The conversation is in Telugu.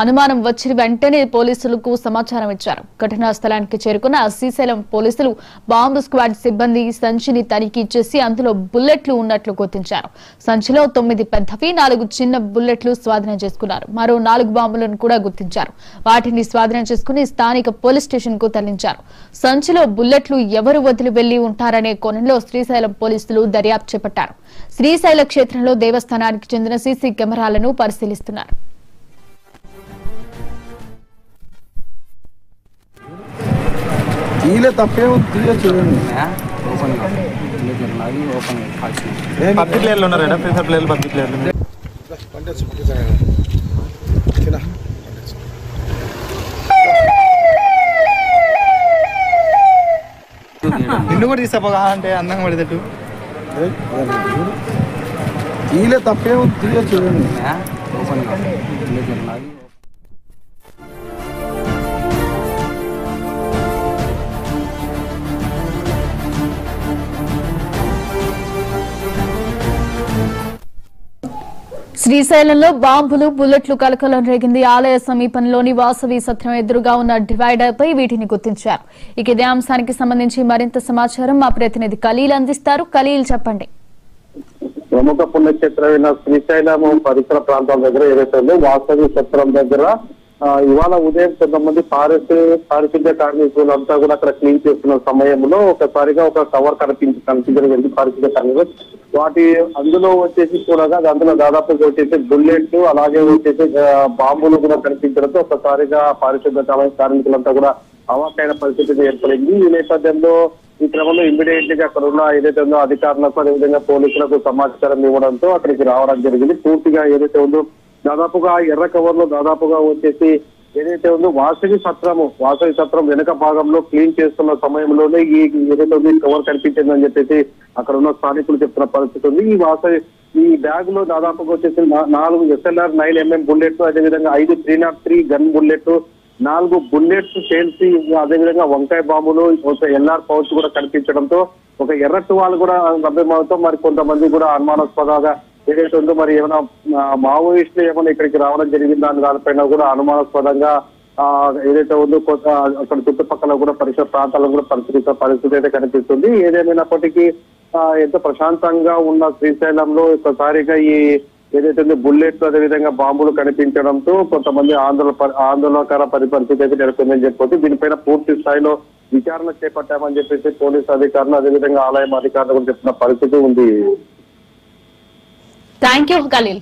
అనుమానం వచ్చిన వెంటనే పోలీసులకు సమాచారం ఇచ్చారు. ఘటనా స్థలానికి చేరుకున్న శ్రీశైలం పోలీసులు బాంబు స్క్వాడ్ సిబ్బంది సంచిని తనిఖీ చేసి అందులో బుల్లెట్లు ఉన్నట్లు గుర్తించారు. సంచిలో 9 పెద్దవి 4 చిన్న బుల్లెట్లు స్వాధీనం చేసుకున్నారు. మరో 4 బాంబులను కూడా గుర్తించారు. వాటిని స్వాధీనం చేసుకుని స్థానిక పోలీస్ స్టేషన్ కు తరలించారు. సంచిలో బుల్లెట్లు ఎవరు వదిలి వెళ్లి ఉంటారనే కోణంలో శ్రీశైలం పోలీసులు దర్యాప్తు చేపట్టారు. శ్రీశైల క్షేత్రంలో దేవస్థానానికి చెందిన సీసీ కెమెరాలను పరిశీలిస్తున్నారు. నిన్ను కూడా తీసపోగా అంటే అందంగా పడేటట్టు తప్పే చూడండి. శ్రీశైలంలో బాంబులు బుల్లెట్లు కలకలం రేగింది. ఆలయ సమీపంలోని వాసవి సత్రం ఎదురుగా ఉన్న డివైడర్ పై వీటిని గుర్తించారు. ఇదే అంశానికి సంబంధించి మరింత సమాచారం మా ప్రతినిధి ఖలీల్ అందిస్తారు. ఖలీల్, చెప్పండి. ప్రముఖ పుణ్యక్షేత్రమైన శ్రీశైలం పరిసర ప్రాంతాల దగ్గర ఏదైతే ఉందో వాసవి సత్రం దగ్గర ఇవాళ ఉదయం కొంతమంది పారిశుద్ధ్య కార్మికులంతా కూడా అక్కడ క్లీన్ చేస్తున్న సమయంలో ఒకసారిగా ఒక కవర్ కనిపించడం పారిశుద్ధ్య కార్మికులు వాటి అందులో వచ్చేసి చూడగా అందులో దాదాపు వచ్చేసి బుల్లెట్లు అలాగే వచ్చేసి బాంబులు కూడా కనిపించడంతో ఒకసారిగా పారిశుద్ధ్య కార్మికులంతా కూడా అవాకైన పరిస్థితి ఏర్పడింది. ఈ నేపథ్యంలో ఈ క్రమంలో ఇమ్మీడియట్ గా అక్కడ ఉన్న ఏదైతే ఉందో అధికారులకు అదేవిధంగా పోలీసులకు సమాచారం ఇవ్వడంతో అక్కడికి రావడం జరిగింది. పూర్తిగా ఏదైతే ఉందో దాదాపుగా ఎర్ర కవర్ లో దాదాపుగా వచ్చేసి ఏదైతే ఉందో వాసవి సత్రం వెనుక భాగంలో క్లీన్ చేస్తున్న సమయంలోనే ఈ ఏదైతే ఉంది కవర్ కనిపించిందని చెప్పేసి అక్కడ ఉన్న స్థానికులు చెప్తున్న పరిస్థితి ఉంది. ఈ బ్యాగ్ లో దాదాపుగా వచ్చేసి 4 SLR 9mm బుల్లెట్లు, అదేవిధంగా 5 303 గన్ బుల్లెట్లు, 4 బుల్లెట్స్ పేల్చి అదేవిధంగా వంకాయ బాంబులు, ఒక LR పౌచ్ కూడా కనిపించడంతో ఒక ఎర్ర టువాల్ కూడా లభ్యమవుతూ మరి కొంతమంది కూడా అనుమానాస్పదంగా ఏదైతే ఉందో మరి ఏమైనా మావోయిస్టులు ఏమైనా ఇక్కడికి రావడం జరిగిందా అని దానిపైన కూడా అనుమానాస్పదంగా ఏదైతే ఉందో అక్కడ చుట్టుపక్కల కూడా పరిసర ప్రాంతాల్లో కూడా పరిస్థితి అయితే కనిపిస్తుంది. ఏదేమైనప్పటికీ ఎంతో ప్రశాంతంగా ఉన్న శ్రీశైలంలో ఒకసారిగా ఈ ఏదైతే బుల్లెట్లు అదేవిధంగా బాంబులు కనిపించడంతో కొంతమంది ఆందోళనకర పరిస్థితి అయితే నెలకొందని చెప్పొచ్చు. దీనిపైన పూర్తి స్థాయిలో విచారణ చేపట్టామని చెప్పేసి పోలీసు అధికారులు అదేవిధంగా ఆలయం అధికారులు కూడా చెప్తున్న పరిస్థితి ఉంది. Thank you Khaleel.